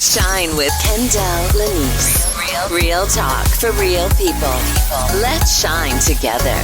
Shine with Kendell Lenice. Real talk for real people. Let's shine together.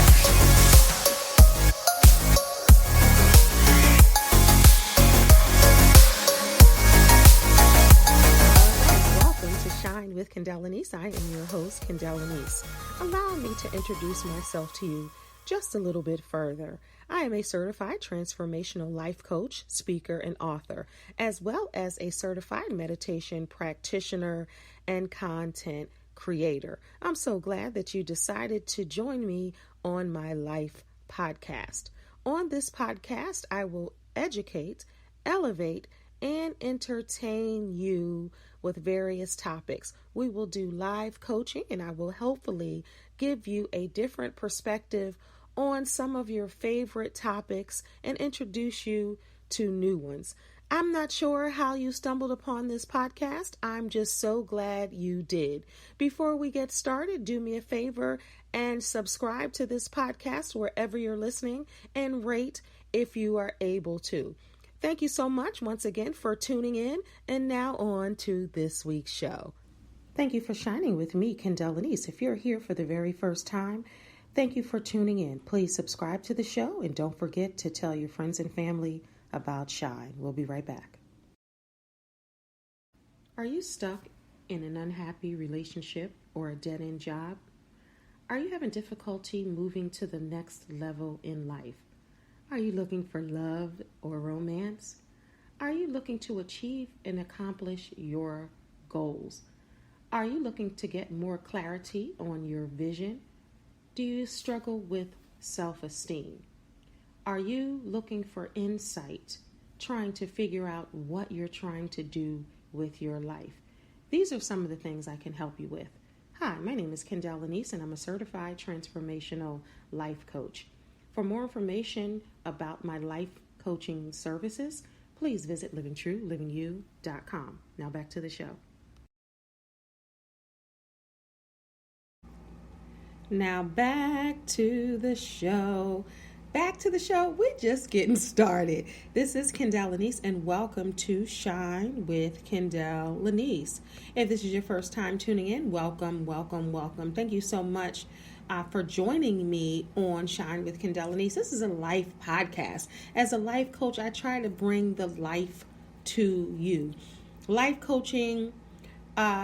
Welcome to Shine with Kendell Lenice. I am your host, Kendell Lenice. Allow me to introduce myself to you just a little bit further. I am a certified transformational life coach, speaker, and author, as well as a certified meditation practitioner and content creator. I'm so glad that you decided to join me on my life podcast. On this podcast, I will educate, elevate, and entertain you with various topics. We will do live coaching, and I will hopefully give you a different perspective on some of your favorite topics and introduce you to new ones. I'm not sure how you stumbled upon this podcast. I'm just so glad you did. Before we get started, do me a favor and subscribe to this podcast wherever you're listening and rate if you are able to. Thank you so much once again for tuning in, and now on to this week's show. Thank you for shining with me, Kendell Lenice. If you're here for the very first time, thank you for tuning in. Please subscribe to the show and don't forget to tell your friends and family about Shine. We'll be right back. Are you stuck in an unhappy relationship or a dead-end job? Are you having difficulty moving to the next level in life? Are you looking for love or romance? Are you looking to achieve and accomplish your goals? Are you looking to get more clarity on your vision? Do you struggle with self-esteem? Are you looking for insight, trying to figure out what you're trying to do with your life? These are some of the things I can help you with. Hi, my name is Kendell Lenice, and I'm a certified transformational life coach. For more information about my life coaching services, please visit livingtruelivingyou.com. Now back to the show. Now back to the show. We're just getting started. This is Kendell Lenice, and welcome to Shine with Kendell Lenice. If this is your first time tuning in, welcome. Thank you so much for joining me on Shine with Kendell Lenice. This is a life podcast. As a life coach, I try to bring the life to you. Life coaching,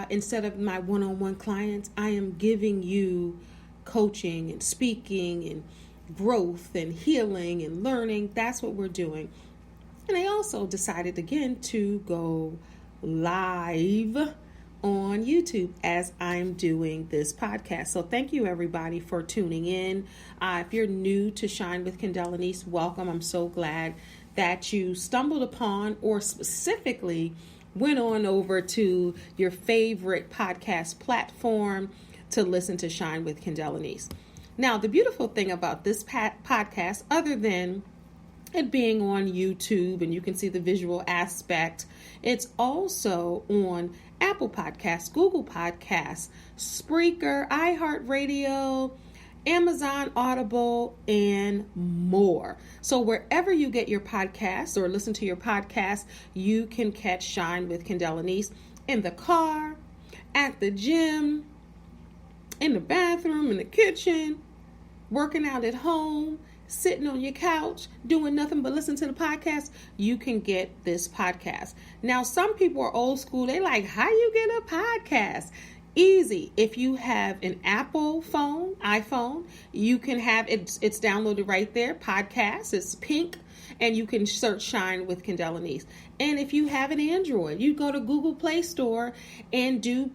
instead of my one-on-one clients, I am giving you coaching and speaking and growth and healing and learning. That's what we're doing. And I also decided again to go live on YouTube as I'm doing this podcast. So thank you everybody for tuning in. If you're new to Shine with Kendell Lenice, welcome. I'm so glad that you stumbled upon or specifically went on over to your favorite podcast platform to listen to Shine with Kendell Lenice. Now, the beautiful thing about this podcast, other than it being on YouTube and you can see the visual aspect, it's also on Apple Podcasts, Google Podcasts, Spreaker, iHeartRadio, Amazon Audible, and more. So wherever you get your podcasts or listen to your podcast, you can catch Shine with Kendell Lenice in the car, at the gym, in the bathroom, in the kitchen, working out at home, sitting on your couch, doing nothing but listen to the podcast. You can get this podcast. Now, some people are old school. They like, how you get a podcast? Easy. If you have an Apple phone, iPhone, you can have it. It's downloaded right there. Podcast. It's pink. And you can search Shine with Kendell Lenice. And if you have an Android, you go to Google Play Store and do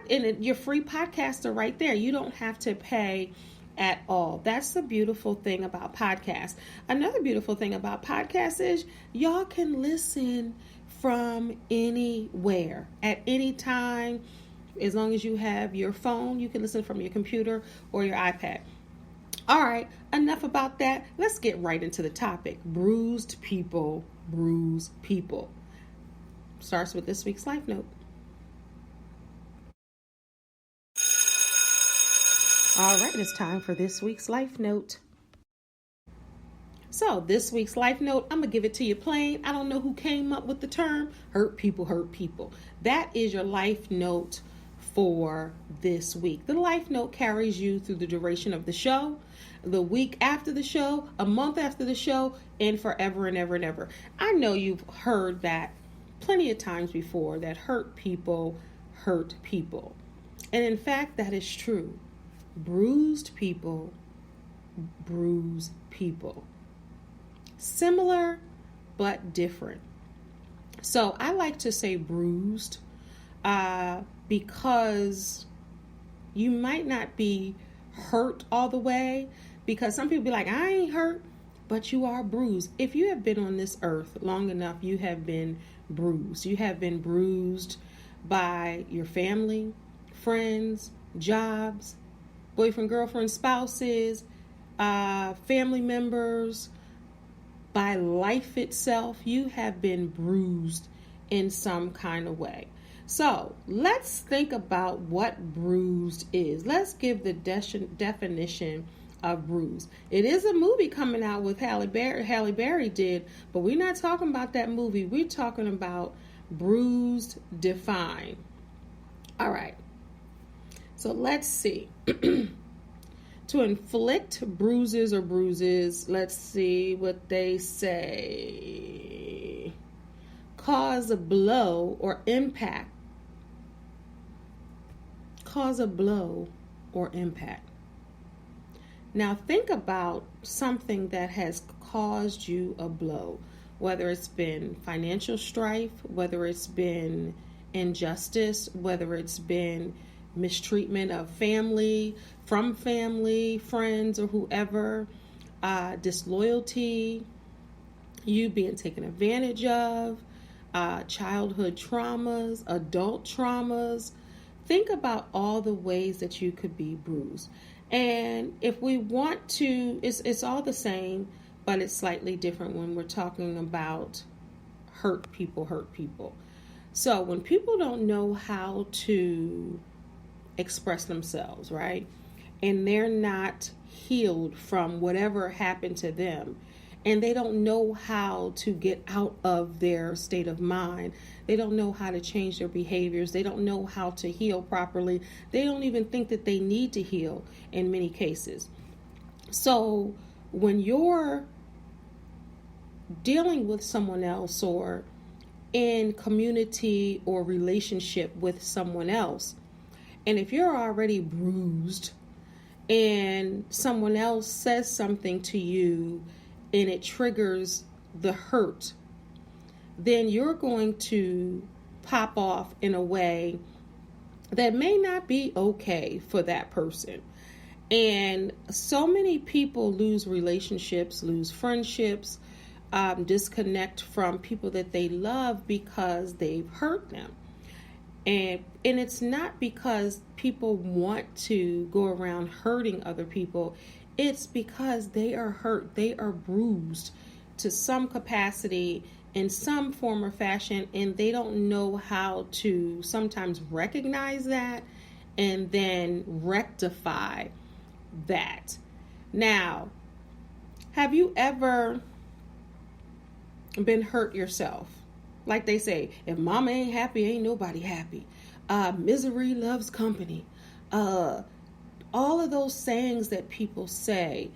and your free podcasts are right there. You don't have to pay at all. That's the beautiful thing about podcasts. Another beautiful thing about podcasts is y'all can listen from anywhere at any time. As long as you have your phone, you can listen from your computer or your iPad. All right, enough about that. Let's get right into the topic. Bruised people, bruise people. Starts with this week's life note. All right, it's time for this week's life note. So this week's life note, I'm going to give it to you plain. I don't know who came up with the term hurt people, hurt people. That is your life note for this week. The life note carries you through the duration of the show, the week after the show, a month after the show, and forever and ever and ever. I know you've heard that plenty of times before, that hurt people hurt people. And in fact, that is true. Bruised people bruise people. Similar, but different. So I like to say bruised because you might not be hurt all the way, because some people be like, I ain't hurt, but you are bruised. If you have been on this earth long enough, you have been bruised. You have been bruised by your family, friends, jobs, boyfriend, girlfriend, spouses, family members, by life itself. You have been bruised in some kind of way. So let's think about what bruised is. Let's give the definition of bruised. It is a movie coming out with Halle Berry did, but we're not talking about that movie. We're talking about Bruised defined. All right. So let's see. To inflict bruises or bruises, let's see what they say. Cause a blow or impact. Cause a blow or impact. Now think about something that has caused you a blow, whether it's been financial strife, whether it's been injustice, whether it's been mistreatment of family, from family, friends, or whoever, disloyalty, you being taken advantage of, childhood traumas, adult traumas. Think about all the ways that you could be bruised. And if we want to, it's all the same, but it's slightly different when we're talking about hurt people, hurt people. So when people don't know how to express themselves, right? And they're not healed from whatever happened to them, and they don't know how to get out of their state of mind. They don't know how to change their behaviors. They don't know how to heal properly. They don't even think that they need to heal in many cases. So when you're dealing with someone else or in community or relationship with someone else, and if you're already bruised and someone else says something to you and it triggers the hurt, then you're going to pop off in a way that may not be okay for that person. And so many people lose relationships, lose friendships, disconnect from people that they love because they've hurt them. And it's not because people want to go around hurting other people. It's because they are hurt. They are bruised to some capacity in some form or fashion, and they don't know how to sometimes recognize that and then rectify that. Now, have you ever been hurt yourself? Like they say, if mama ain't happy, ain't nobody happy. Misery loves company. All of those sayings that people say,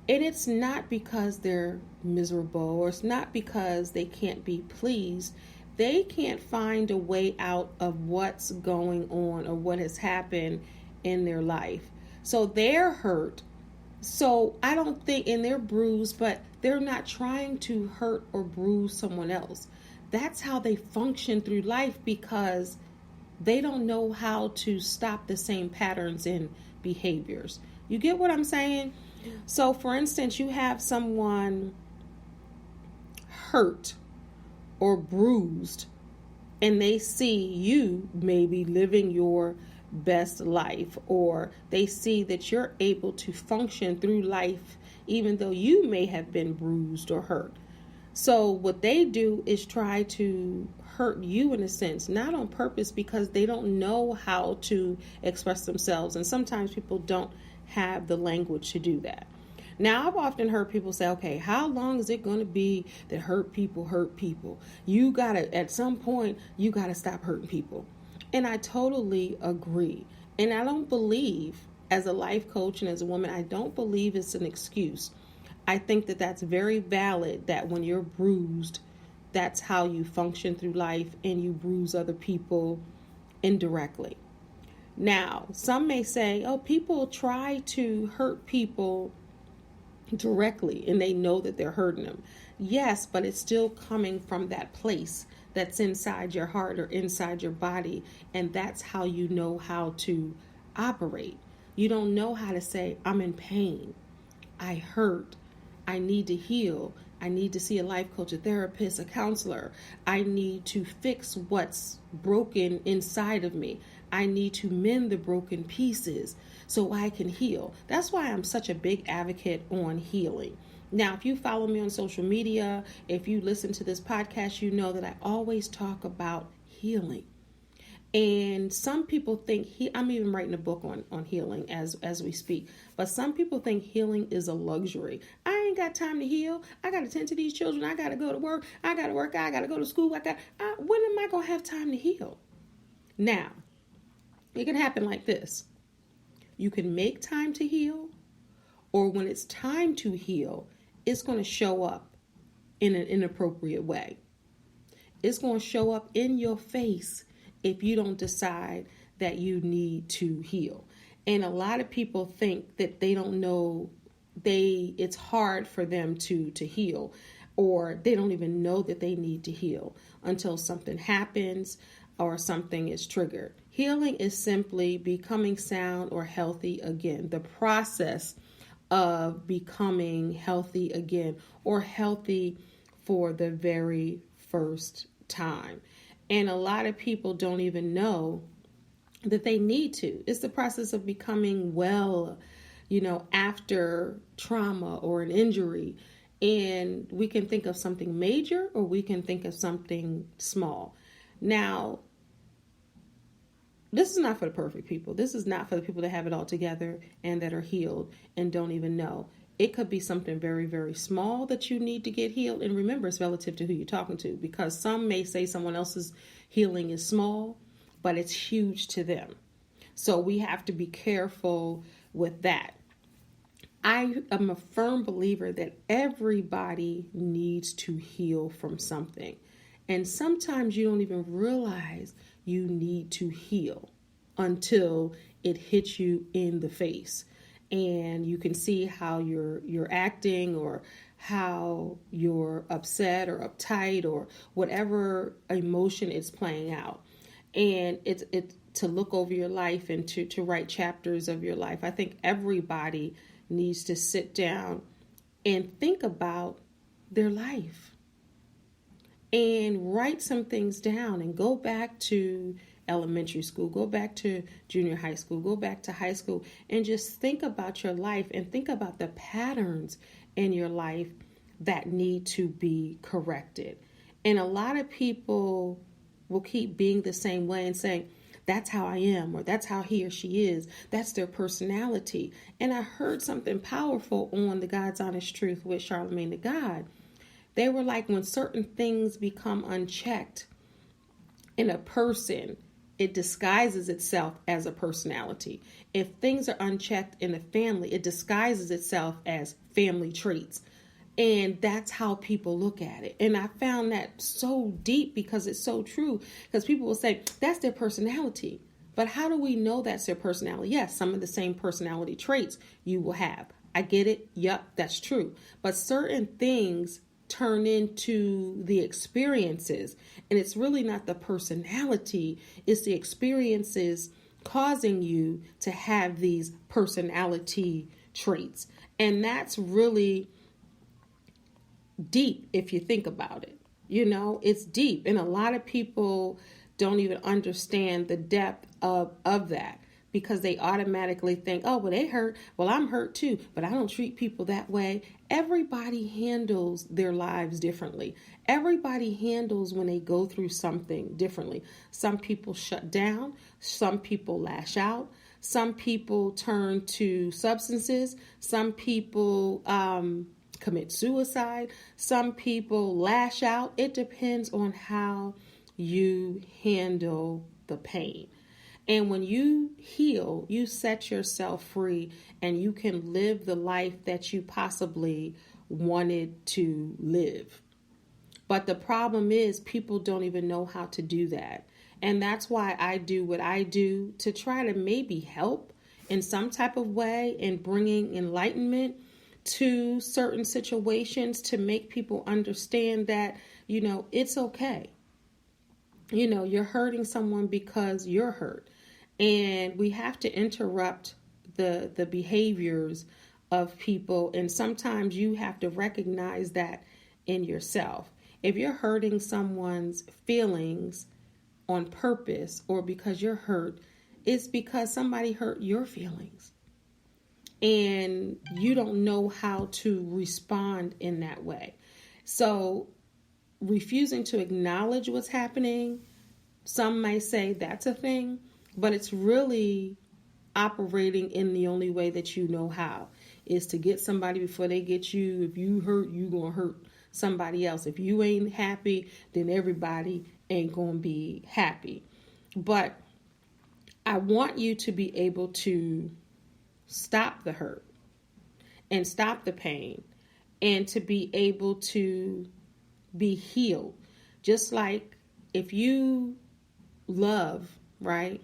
and it's not because they're miserable, or it's not because they can't be pleased. They can't find a way out of what's going on or what has happened in their life. So they're hurt. So I don't think, and they're bruised, but they're not trying to hurt or bruise someone else. That's how they function through life, because they don't know how to stop the same patterns and behaviors. You get what I'm saying? So for instance, you have someone hurt or bruised, and they see you maybe living your best life, or they see that you're able to function through life even though you may have been bruised or hurt. So what they do is try to hurt you in a sense, not on purpose, because they don't know how to express themselves. And sometimes people don't have the language to do that. Now, I've often heard people say, okay, how long is it going to be that hurt people hurt people? You got to, at some point, you got to stop hurting people. And I totally agree. And I don't believe, as a life coach and as a woman, I don't believe it's an excuse. I think that that's very valid, that when you're bruised, that's how you function through life, and you bruise other people indirectly. Now, some may say, oh, people try to hurt people directly and they know that they're hurting them. Yes, but it's still coming from that place that's inside your heart or inside your body, and that's how you know how to operate. You don't know how to say, I'm in pain, I hurt, I need to heal, I need to see a life coach, a therapist, a counselor. I need to fix what's broken inside of me. I need to mend the broken pieces so I can heal. That's why I'm such a big advocate on healing. Now, if you follow me on social media, if you listen to this podcast, you know that I always talk about healing. And some people think, I'm even writing a book on healing as we speak, but some people think healing is a luxury. I ain't got time to heal. I got to tend to these children. I got to go to work. I got to work. I got to go to school. When am I going to have time to heal? Now, it can happen like this. You can make time to heal, or when it's time to heal, it's going to show up in an inappropriate way. It's going to show up in your face if you don't decide that you need to heal. And a lot of people think that they don't know, it's hard for them to heal, or they don't even know that they need to heal until something happens or something is triggered. Healing is simply becoming sound or healthy again. The process of becoming healthy again, or healthy for the very first time. And a lot of people don't even know that they need to. It's the process of becoming well, after trauma or an injury. And we can think of something major, or we can think of something small. Now, this is not for the perfect people. This is not for the people that have it all together and that are healed and don't even know. It could be something very, very small that you need to get healed. And remember, it's relative to who you're talking to, because some may say someone else's healing is small, but it's huge to them. So we have to be careful with that. I am a firm believer that everybody needs to heal from something. And sometimes you don't even realize you need to heal until it hits you in the face. And you can see how you're acting, or how you're upset or uptight, or whatever emotion is playing out. And it's to look over your life and to write chapters of your life. I think everybody needs to sit down and think about their life and write some things down, and go back to elementary school, go back to junior high school, go back to high school, and just think about your life and think about the patterns in your life that need to be corrected. And a lot of people will keep being the same way and saying, that's how I am, or that's how he or she is. That's their personality. And I heard something powerful on the God's Honest Truth with Charlemagne the God. They were like, when certain things become unchecked in a person, it disguises itself as a personality. If things are unchecked in a family, it disguises itself as family traits. And that's how people look at it. And I found that so deep, because it's so true. Because people will say, that's their personality. But how do we know that's their personality? Yes, some of the same personality traits you will have. I get it. Yep, that's true. But certain things turn into the experiences. And it's really not the personality. It's the experiences causing you to have these personality traits. And that's really deep if you think about it. It's deep. And a lot of people don't even understand the depth of that, because they automatically think, oh, well, they hurt. Well, I'm hurt too, but I don't treat people that way. Everybody handles their lives differently. Everybody handles when they go through something differently. Some people shut down. Some people lash out. Some people turn to substances. Some people commit suicide. Some people lash out. It depends on how you handle the pain. And when you heal, you set yourself free and you can live the life that you possibly wanted to live. But the problem is people don't even know how to do that. And that's why I do what I do, to try to maybe help in some type of way in bringing enlightenment to certain situations, to make people understand that, it's okay. You're hurting someone because you're hurt. And we have to interrupt the behaviors of people. And sometimes you have to recognize that in yourself. If you're hurting someone's feelings on purpose or because you're hurt, it's because somebody hurt your feelings. And you don't know how to respond in that way. So refusing to acknowledge what's happening, some may say that's a thing, but it's really operating in the only way that you know how, is to get somebody before they get you. If you hurt, you gonna hurt somebody else. If you ain't happy, then everybody ain't gonna be happy. But I want you to be able to stop the hurt and stop the pain and to be able to be healed. Just like if you love, right?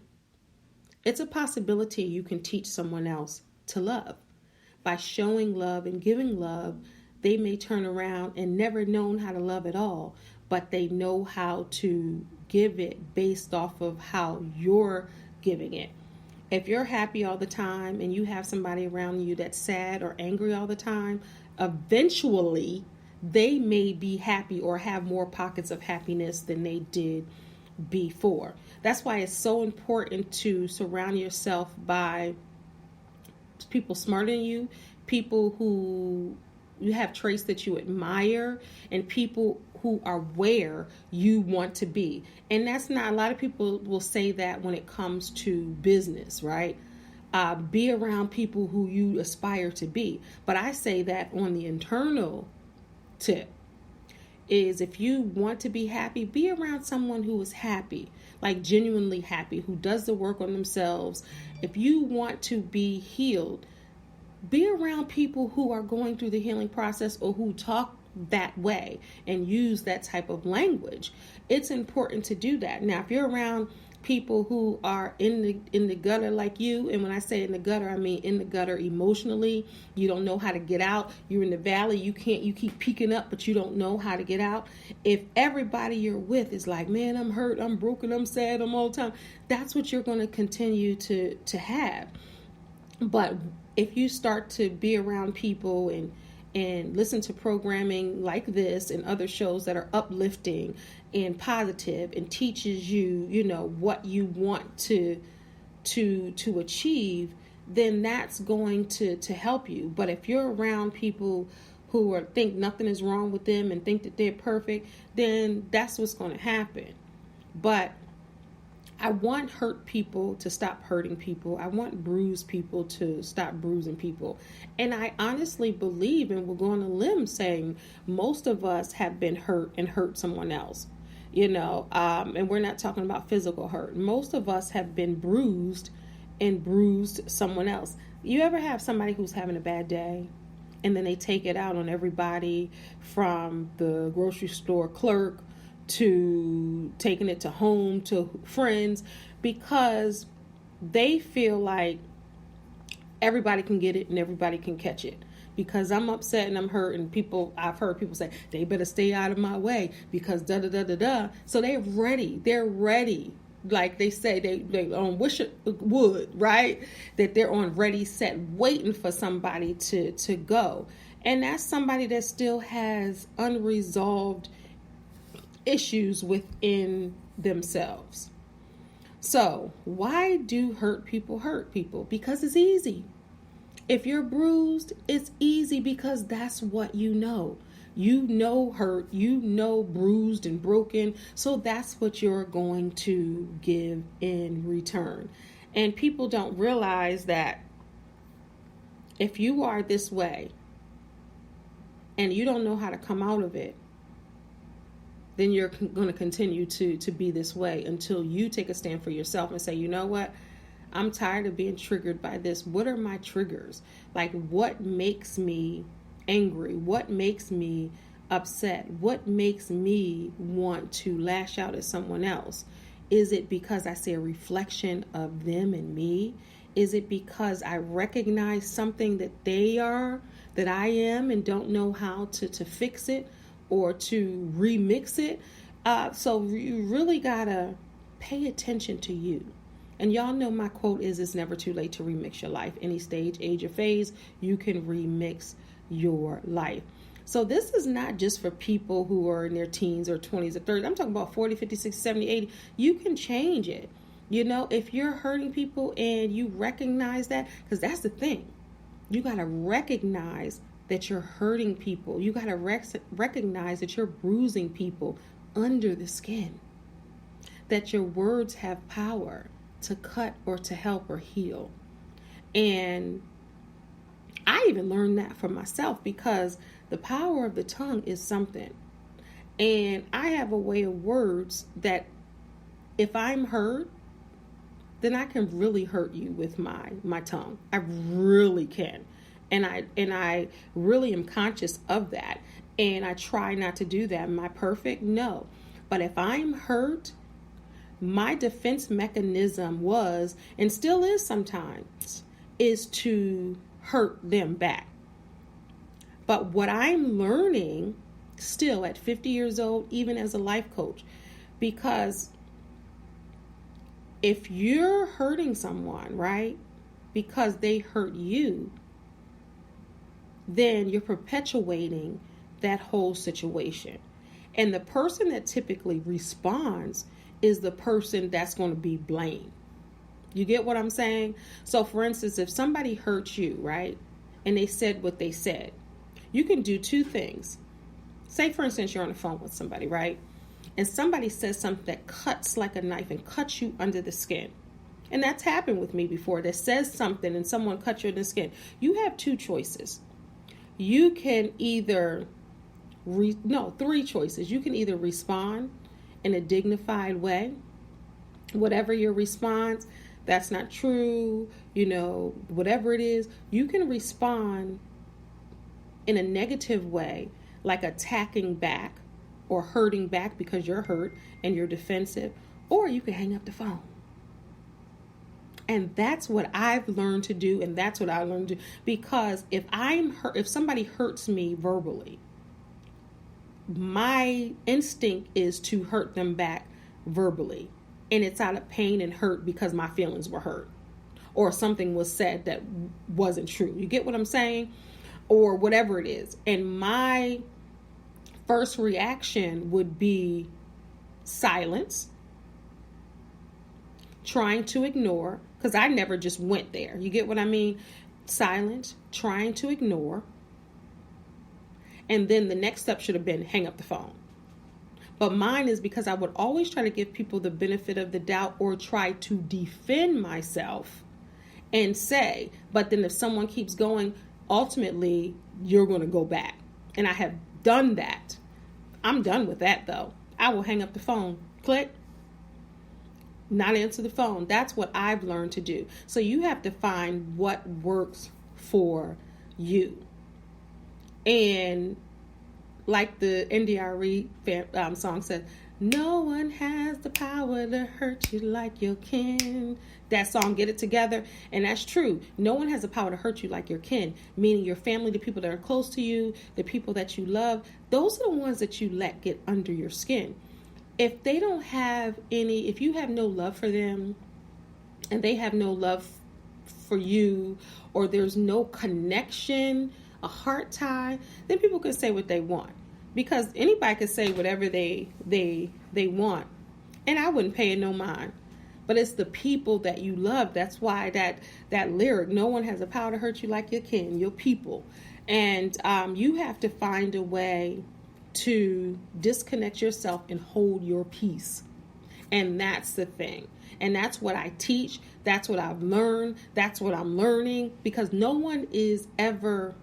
It's a possibility you can teach someone else to love. By showing love and giving love, they may turn around and never known how to love at all, but they know how to give it based off of how you're giving it. If you're happy all the time and you have somebody around you that's sad or angry all the time, eventually they may be happy or have more pockets of happiness than they did before. That's why it's so important to surround yourself by people smarter than you, people who you have traits that you admire, and people who are where you want to be. And that's not, a lot of people will say that when it comes to business, right? Be around people who you aspire to be. But I say that on the internal tip is, if you want to be happy, be around someone who is happy, like genuinely happy, who does the work on themselves. If you want to be healed, be around people who are going through the healing process or who talk that way and use that type of language. It's important to do that. Now, if you're around people who are in the gutter like you, and when I say in the gutter, I mean in the gutter emotionally, you don't know how to get out, you're in the valley, you keep peeking up, but you don't know how to get out. If everybody you're with is like, man, I'm hurt, I'm broken, I'm sad, I'm all the time, that's what you're going to continue to have. But if you start to be around people and listen to programming like this and other shows that are uplifting and positive and teaches you, what you want to achieve, then that's going to help you. But if you're around people who think nothing is wrong with them and think that they're perfect, then that's what's going to happen. But I want hurt people to stop hurting people. I want bruised people to stop bruising people. And I honestly believe, and we're going on a limb saying, most of us have been hurt and hurt someone else. And we're not talking about physical hurt. Most of us have been bruised and bruised someone else. You ever have somebody who's having a bad day and then they take it out on everybody, from the grocery store clerk to taking it to home, to friends, because they feel like everybody can get it and everybody can catch it. Because I'm upset and I'm hurt, and I've heard people say, they better stay out of my way because da da da da da. So they're ready. Like they say, they on wish it would, right? That they're on ready, set, waiting for somebody to go. And that's somebody that still has unresolved issues within themselves. So why do hurt people hurt people? Because it's easy. If you're bruised, it's easy because that's what you know. You know hurt, you know bruised and broken, so that's what you're going to give in return. And people don't realize that if you are this way and you don't know how to come out of it, then you're going to continue to be this way until you take a stand for yourself and say, you know what? I'm tired of being triggered by this. What are my triggers? Like, what makes me angry? What makes me upset? What makes me want to lash out at someone else? Is it because I see a reflection of them and me? Is it because I recognize something that they are, that I am, and don't know how to fix it or to remix it? So you really gotta pay attention to you. And y'all know my quote is, it's never too late to remix your life. Any stage, age, or phase, you can remix your life. So this is not just for people who are in their teens or 20s or 30s. I'm talking about 40, 50, 60, 70, 80. You can change it. You know, if you're hurting people and you recognize that, because that's the thing. You got to recognize that you're hurting people. You got to recognize that you're bruising people under the skin. That your words have power to cut or to help or heal. And I even learned that for myself, because the power of the tongue is something. And I have a way of words that if I'm hurt, then I can really hurt you with my tongue. I really can. And I really am conscious of that. And I try not to do that. Am I perfect? No. But if I'm hurt, my defense mechanism was, and still is sometimes, is to hurt them back. But what I'm learning still at 50 years old, even as a life coach, because if you're hurting someone, right, because they hurt you, then you're perpetuating that whole situation. And the person that typically responds is the person that's going to be blamed. You get what I'm saying? So for instance, if somebody hurts you, right, and they said what they said, you can do two things. Say, for instance, you're on the phone with somebody, right? And somebody says something that cuts like a knife and cuts you under the skin. And that's happened with me before. That says something and someone cuts you under the skin. You have two choices. You can either, three choices. You can either respond in a dignified way. Whatever your response, that's not true, whatever it is, you can respond in a negative way, like attacking back or hurting back because you're hurt and you're defensive, or you can hang up the phone. And that's what I've learned to do, and that's what I learned to do. Because if somebody hurts me verbally, my instinct is to hurt them back verbally. And it's out of pain and hurt because my feelings were hurt. Or something was said that wasn't true. You get what I'm saying? Or whatever it is. And my first reaction would be silence. Trying to ignore. Because I never just went there. You get what I mean? Silence. Trying to ignore. And then the next step should have been hang up the phone. But mine is because I would always try to give people the benefit of the doubt or try to defend myself and say, but then if someone keeps going, ultimately, you're going to go back. And I have done that. I'm done with that, though. I will hang up the phone. Click. Not answer the phone. That's what I've learned to do. So you have to find what works for you. And like the NDRE song says, no one has the power to hurt you like your kin. That song, Get It Together. And that's true. No one has the power to hurt you like your kin, meaning your family, the people that are close to you, the people that you love. Those are the ones that you let get under your skin. If they don't have if you have no love for them and they have no love for you, or there's no connection, a heart tie, then people can say what they want, because anybody can say whatever they want, and I wouldn't pay it no mind. But it's the people that you love. That's why that lyric, no one has the power to hurt you like your kin, your people. And you have to find a way to disconnect yourself and hold your peace And that's the thing. And that's what I teach. That's what I've learned. That's what I'm learning, because no one is ever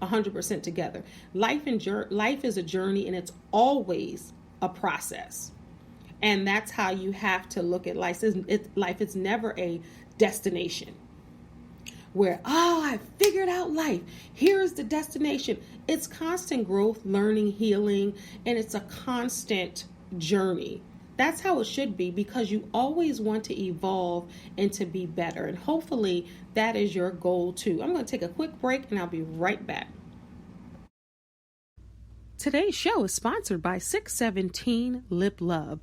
100% together. Life is a journey, and it's always a process. And that's how you have to look at life. Life is never a destination where, I figured out life. Here's the destination. It's constant growth, learning, healing, and it's a constant journey. That's how it should be, because you always want to evolve and to be better. And hopefully that is your goal too. I'm going to take a quick break and I'll be right back. Today's show is sponsored by 617 Lip Love,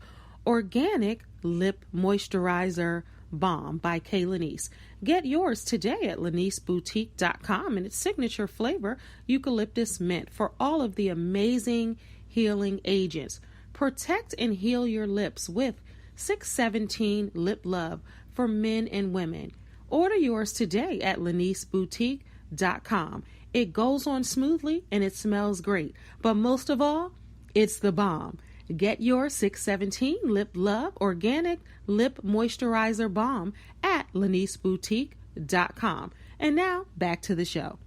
Organic Lip Moisturizer Balm by Kendell Lenice. Get yours today at leniceboutique.com, and its signature flavor, eucalyptus mint, for all of the amazing healing agents. Protect and heal your lips with 617 Lip Love for men and women. Order yours today at leniceboutique.com. It goes on smoothly and it smells great. But most of all, it's the bomb. Get your 617 Lip Love Organic Lip Moisturizer Balm at leniceboutique.com. And now, back to the show.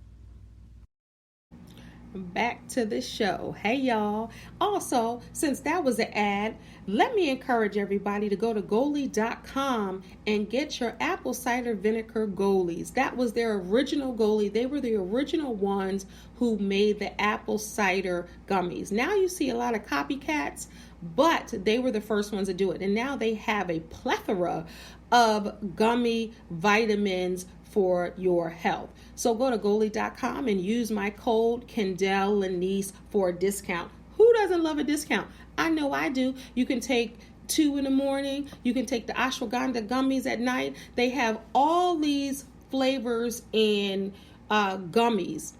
Back to the show. Hey, y'all. Also, since that was an ad, let me encourage everybody to go to goalie.com and get your apple cider vinegar goalies. That was their original goalie. They were the original ones who made the apple cider gummies. Now you see a lot of copycats, but they were the first ones to do it. And now they have a plethora of gummy vitamins for your health. So go to goalie.com and use my code Kendell Lenice for a discount. Who doesn't love a discount? I know I do. You can take 2 in the morning. You can take the ashwagandha gummies at night. They have all these flavors in gummies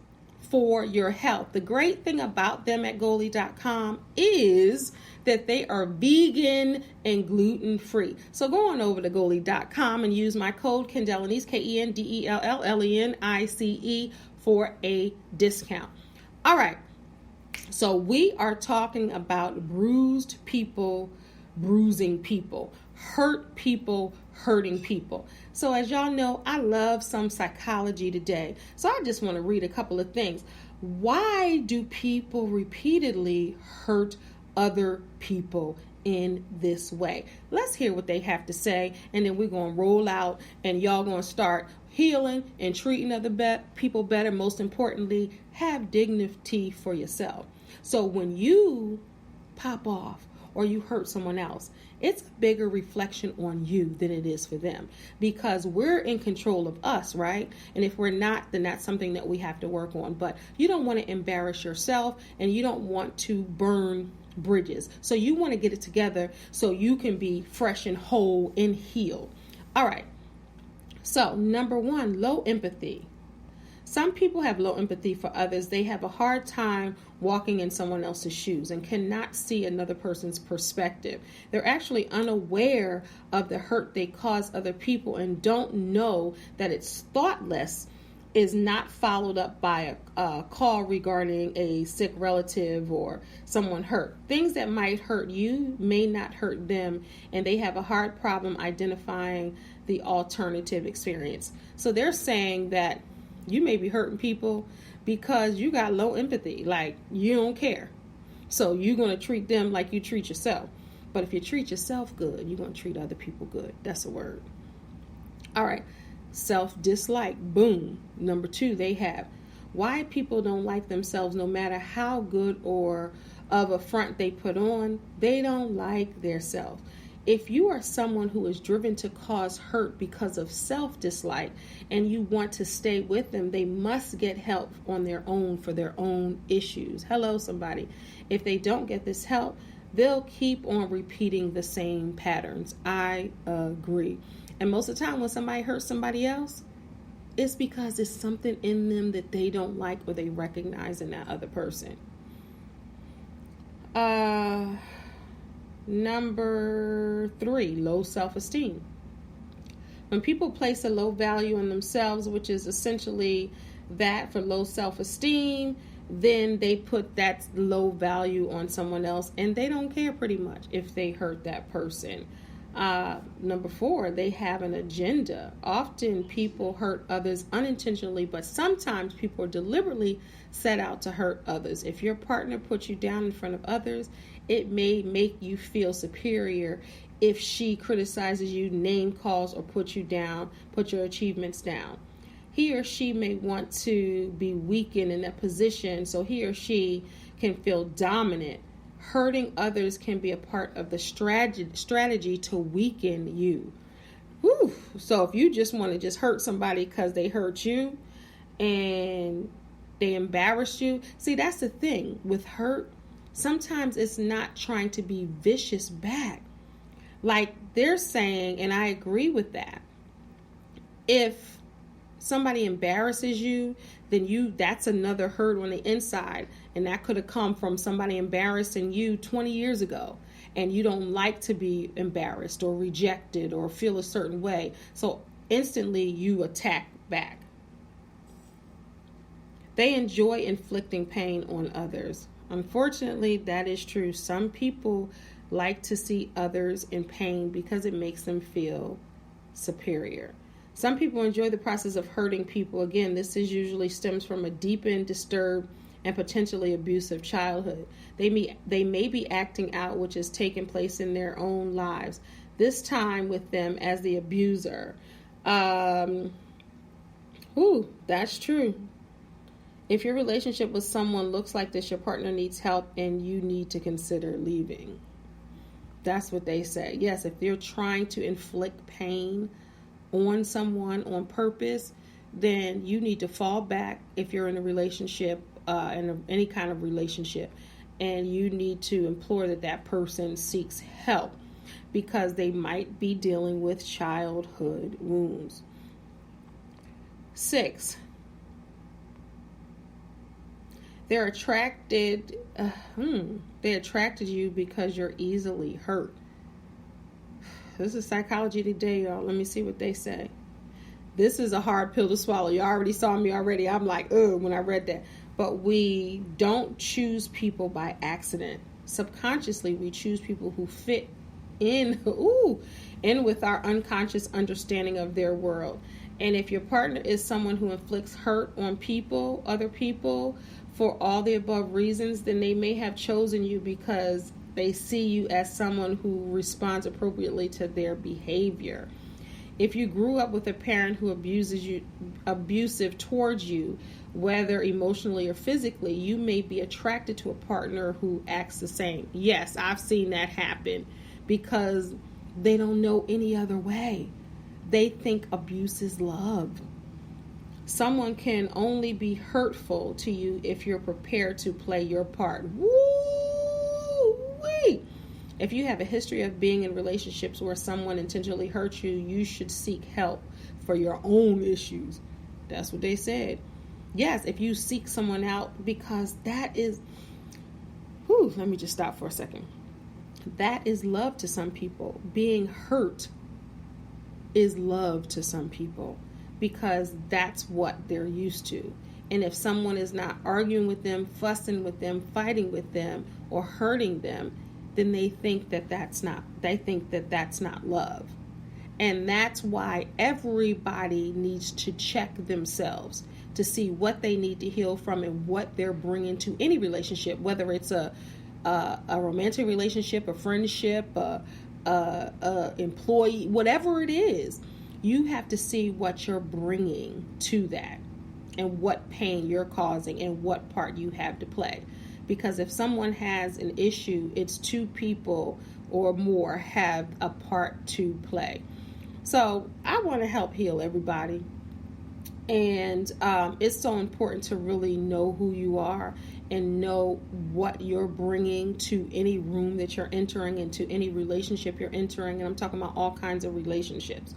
for your health. The great thing about them at goalie.com is that they are vegan and gluten-free. So go on over to goalie.com and use my code Kendell Lenice, KENDELLLENICE, for a discount. All right. So we are talking about bruised people, bruising people, hurt people, hurting people. So as y'all know, I love some psychology today. So I just want to read a couple of things. Why do people repeatedly hurt other people in this way? Let's hear what they have to say, and then we're going to roll out, and y'all going to start healing and treating other people better. Most importantly, have dignity for yourself. So when you pop off or you hurt someone else, it's a bigger reflection on you than it is for them, because we're in control of us, right? And if we're not, then that's something that we have to work on. But you don't want to embarrass yourself, and you don't want to burn bridges. So you want to get it together so you can be fresh and whole and healed. All right. So number 1, low empathy. Some people have low empathy for others. They have a hard time walking in someone else's shoes and cannot see another person's perspective. They're actually unaware of the hurt they cause other people and don't know that it's thoughtless is not followed up by a call regarding a sick relative or someone hurt. Things that might hurt you may not hurt them, and they have a hard problem identifying the alternative experience. So they're saying that you may be hurting people because you got low empathy, like you don't care. So you're going to treat them like you treat yourself. But if you treat yourself good, you're going to treat other people good. That's a word. All right. Self-dislike. Boom. Number 2, they have why people don't like themselves no matter how good or of a front they put on. They don't like their self. If you are someone who is driven to cause hurt because of self-dislike and you want to stay with them, they must get help on their own for their own issues. Hello, somebody. If they don't get this help, they'll keep on repeating the same patterns. I agree. And most of the time when somebody hurts somebody else, it's because it's something in them that they don't like or they recognize in that other person. Number 3, low self-esteem. When people place a low value on themselves, which is essentially that for low self-esteem, then they put that low value on someone else, and they don't care pretty much if they hurt that person. Number 4, they have an agenda. Often people hurt others unintentionally, but sometimes people deliberately set out to hurt others. If your partner puts you down in front of others, it may make you feel superior. If she criticizes you, name calls, or puts you down, put your achievements down, he or she may want to be weakened in that position so he or she can feel dominant. Hurting others can be a part of the strategy to weaken you. Whew. So if you just want to just hurt somebody because they hurt you and they embarrassed you, see, that's the thing with hurt. Sometimes it's not trying to be vicious back. Like they're saying, and I agree with that, if somebody embarrasses you, then that's another hurt on the inside. And that could have come from somebody embarrassing you 20 years ago. And you don't like to be embarrassed or rejected or feel a certain way. So instantly you attack back. They enjoy inflicting pain on others. Unfortunately, that is true. Some people like to see others in pain because it makes them feel superior. Some people enjoy the process of hurting people. Again, this usually stems from a deepened, disturbed, and potentially abusive childhood. They may be acting out which is taking place in their own lives, this time with them as the abuser. That's true. If your relationship with someone looks like this, your partner needs help and you need to consider leaving. That's what they say. Yes, if you're trying to inflict pain on someone on purpose, then you need to fall back if you're in a relationship, any kind of relationship, and you need to implore that person seeks help because they might be dealing with childhood wounds. 6, they attracted you because you're easily hurt. This is psychology today, y'all. Let me see what they say. This is a hard pill to swallow. You already saw me already. I'm like, when I read that. But we don't choose people by accident. Subconsciously, we choose people who fit in with our unconscious understanding of their world. And if your partner is someone who inflicts hurt on other people, for all the above reasons, then they may have chosen you because they see you as someone who responds appropriately to their behavior. If you grew up with a parent who abusive towards you, whether emotionally or physically, you may be attracted to a partner who acts the same. Yes, I've seen that happen because they don't know any other way. They think abuse is love. Someone can only be hurtful to you if you're prepared to play your part. Woo-wee! If you have a history of being in relationships where someone intentionally hurt you, you should seek help for your own issues. That's what they said. Yes, if you seek someone out, because that is, let me just stop for a second. That is love to some people. Being hurt is love to some people because that's what they're used to. And if someone is not arguing with them, fussing with them, fighting with them, or hurting them, then they think that that's not love. And that's why everybody needs to check themselves to see what they need to heal from and what they're bringing to any relationship, whether it's a romantic relationship, a friendship, a employee, whatever it is. You have to see what you're bringing to that and what pain you're causing and what part you have to play. Because if someone has an issue, it's two people or more have a part to play. So I want to help heal everybody. And it's so important to really know who you are and know what you're bringing to any room that you're entering, into any relationship you're entering. And I'm talking about all kinds of relationships.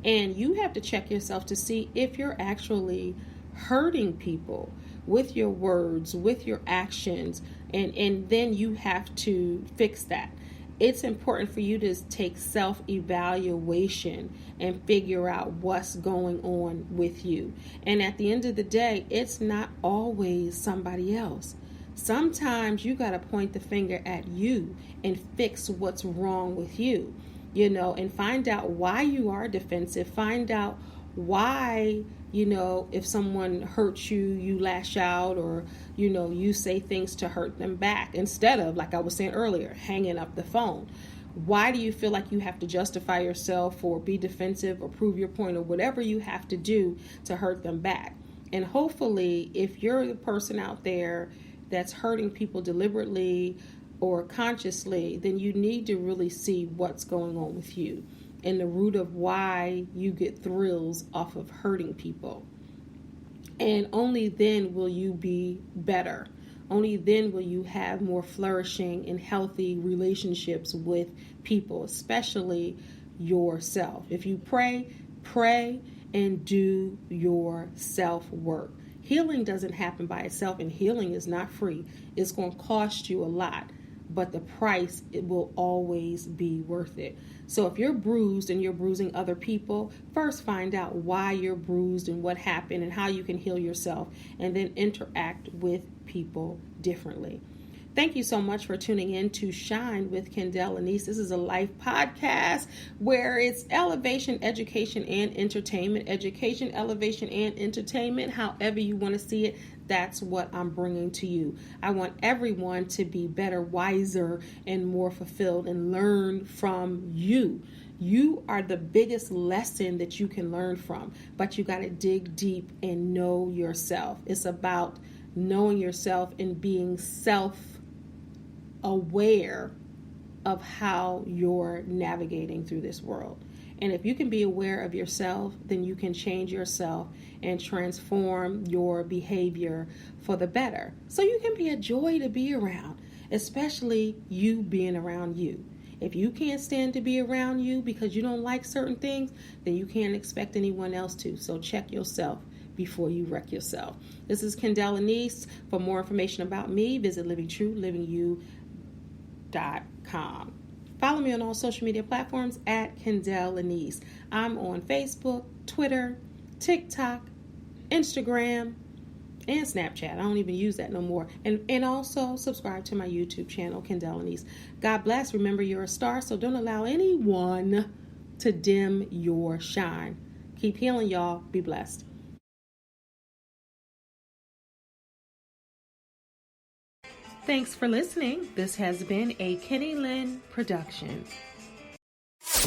And you have to check yourself to see if you're actually hurting people with your words, with your actions, and then you have to fix that. it's important for you to take self-evaluation and figure out what's going on with you. And at the end of the day, it's not always somebody else. Sometimes you got to point the finger at you and fix what's wrong with you, and find out why you are defensive. Find out why, if someone hurts you, you lash out, or, you say things to hurt them back instead of, like I was saying earlier, hanging up the phone. Why do you feel like you have to justify yourself or be defensive or prove your point or whatever you have to do to hurt them back? And hopefully, if you're the person out there that's hurting people deliberately or consciously, then you need to really see what's going on with you and the root of why you get thrills off of hurting people. And only then will you be better. Only then will you have more flourishing and healthy relationships with people, especially yourself. If you pray and do your self-work. Healing doesn't happen by itself, and healing is not free. It's going to cost you a lot, but the price, it will always be worth it. So if you're bruised and you're bruising other people, first find out why you're bruised and what happened and how you can heal yourself, and then interact with people differently. Thank you so much for tuning in to Shine with Kendell Lenice. This is a life podcast where it's elevation, education, and entertainment. Education, elevation, and entertainment, however you want to see it. That's what I'm bringing to you. I want everyone to be better, wiser, and more fulfilled and learn from you. You are the biggest lesson that you can learn from, but you got to dig deep and know yourself. It's about knowing yourself and being self-aware of how you're navigating through this world. And if you can be aware of yourself, then you can change yourself and transform your behavior for the better. So you can be a joy to be around, especially you being around you. If you can't stand to be around you because you don't like certain things, then you can't expect anyone else to. So check yourself before you wreck yourself. This is Kendell Lenice. For more information about me, visit livingtruelivingyou.com. Follow me on all social media platforms at Kendell Lenice. I'm on Facebook, Twitter, TikTok, Instagram, and Snapchat. I don't even use that no more. And also subscribe to my YouTube channel, Kendell Lenice. God bless. Remember, you're a star, so don't allow anyone to dim your shine. Keep healing, y'all. Be blessed. Thanks for listening. This has been a Kenny Lynn production.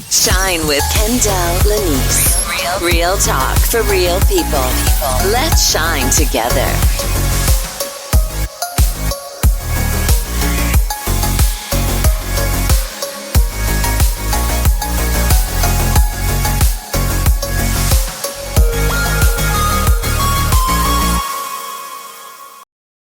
Shine with Kendell Lenice. Real talk for real people. Let's shine together.